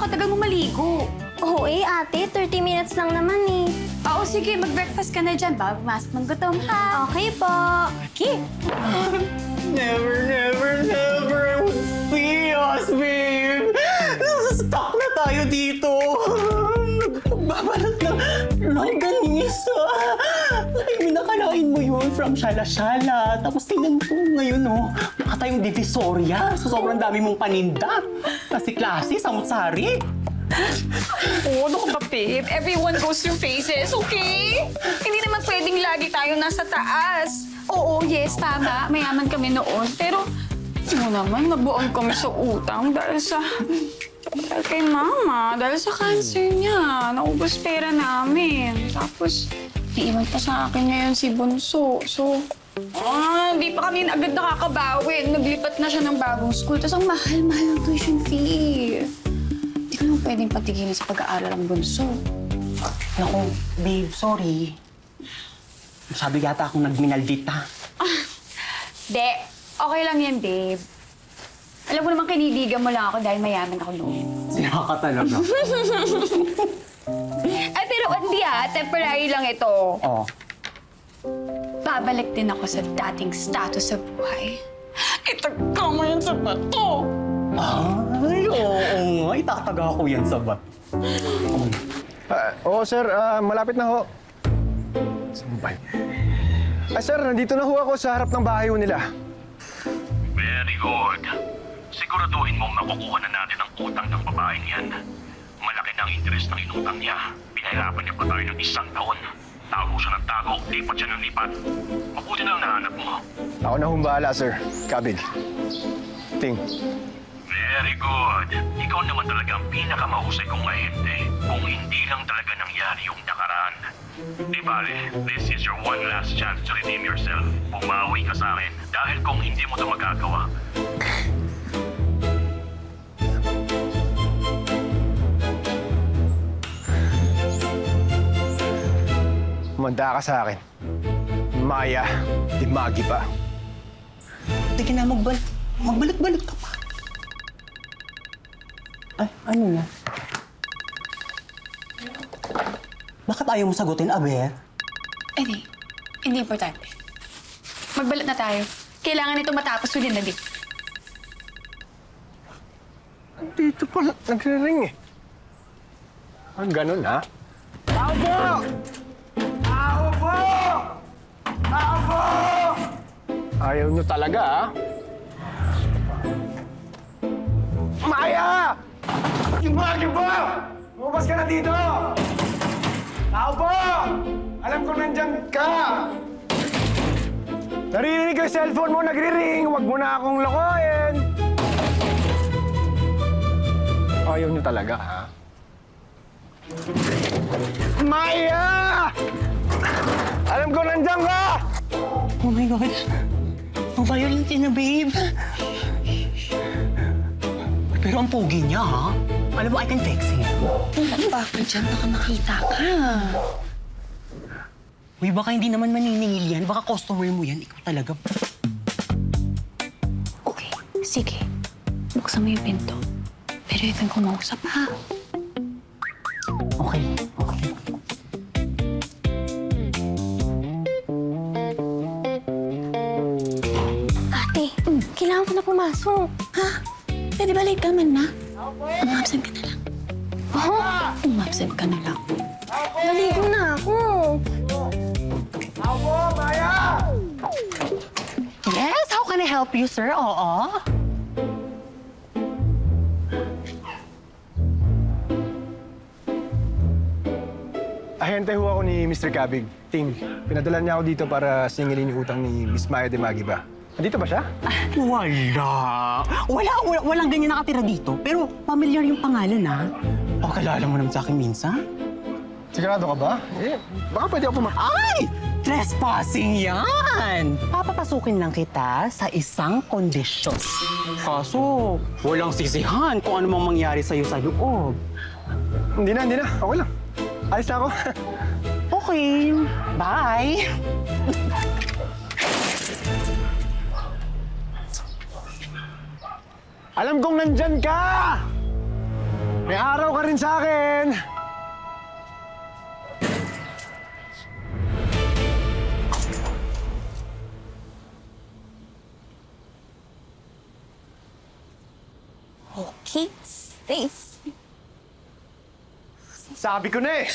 katagal mo maligo? Oo ate, 30 minutes lang naman eh. Oo, sige, mag-breakfast ka na dyan bago pumasok ng gutom, ha? Okay po. Okay. Never, never, never I would see us, babe! Nasa-stuck na tayo dito! Nagbabalat ng longganisa! Ay, minakalain mo yun from Shala-Shala. Tapos tingnan ko ngayon, oh. Mukha tayong divisoria. So, sobrang dami mong paninda. Klase-klase, samut-sari. Oo, ano ka ba, babe? Everyone goes through phases, okay? Hindi naman pwedeng lagi tayo nasa taas. Oo, yes, tama. Mayaman kami noon. Pero, ano naman, nabuon kami sa utang dahil kay mama, dahil sa cancer niya. Naubos pera namin. Tapos, iiwan pa sa akin ngayon si Bunso. So, hindi pa kami agad nakakabawi. Naglipat na siya ng bagong school. Tapos ang mahal-mahal ng tuition fee. Hindi ko naman pwedeng patigilin sa pag-aaral ang Bunso. Naku, babe, sorry. Masyado yata akong nagminaldita. De, okay lang yan, babe. Alam mo naman, kinidigan mo lang ako dahil mayaman ako noon. Sira ka talaga. Ay, pero hindi temporary lang ito. Oh. Babalik din ako sa dating status sa buhay. Itaga mo yan sa bato! Ay, oo nga. Itataga ko yan sa bat. Oo, sir. Malapit na ho. Sambay. Sir, nandito na ho ako sa harap ng bahay ho nila. Very good. Siguraduhin mong makukuha na natin ang utang ng babaeng yan. Malaki na ang interes ng inutang niya. Pinahirapan niya pa tayo ng 1 taon. Tago siya ng tago, lipat siya ng lipat. Mabuti na ang nahanap mo. Ako na hong bahala, sir. Kabig. Ting. Very good. Ikaw naman talaga ang pinakamahusay kong ahente. Kung hindi lang talaga nangyari yung nakaraan. Di bale, this is your one last chance to redeem yourself. Bumawi ka sa akin dahil kung hindi mo ito magagawa, Manda ka sa akin. Maya, di magi pa. Sige na, magbalot-balot ka pa. Ay, ano na? Bakit ayaw mo sagutin, Aber? Hindi importante. Magbalat na tayo. Kailangan ito matapos within the day. Dito pa nagre-ring eh. Ang ganun, ha? Tao po! Tao po! Tao po! Ayaw nyo talaga, ha? Maya! Yung bagay po! Lumabas ka na dito! Tao po! Alam ko nandyan ka! Naririnig ko yung cellphone mo, nagre-ring. Huwag mo na akong lokohin! Ayaw nyo talaga, ha? Maya! Alam ko nandyan ka! Oh my God. Ang violent na, babe. Pero ang pogi niya, ha? Alam mo, I can fix him. Bakit dyan? Baka makita ka. Uy, baka hindi naman maniningil yan. Baka customer mo yan. Ikaw talaga. Okay, sige. Buksan mo yung pinto. Pero ikaw kumausap, ha? Okay. Ate, kailangan ko na pumasok. Ha? Pwede ba late ka man na? Umabsent ka na lang. Umabsent ka na lang. Naligo na ako. Tao po, Maya! Yes, how can I help you, sir? Oo. Ahente ho ako ni Mr. Kabig. Ting, pinadala niya ako dito para singilin yung utang ni Miss Maya de Magi ba? Nandito ba siya? Walang ganyan nakatira dito. Pero familiar yung pangalan, ha? O, kalala mo naman sa akin minsan? Sigurado ka ba? Baka pwede ako Ay! Trespassing yan! Papapasukin lang kita sa isang kondisyon. Kaso, walang sisihan kung ano mang mangyari sa'yo sa loob. Hindi na. Okay lang. Alis na ako. Okay. Bye! Alam kong nandyan ka! May araw ka rin sa akin! Okay, safe. Sabi ko na eh!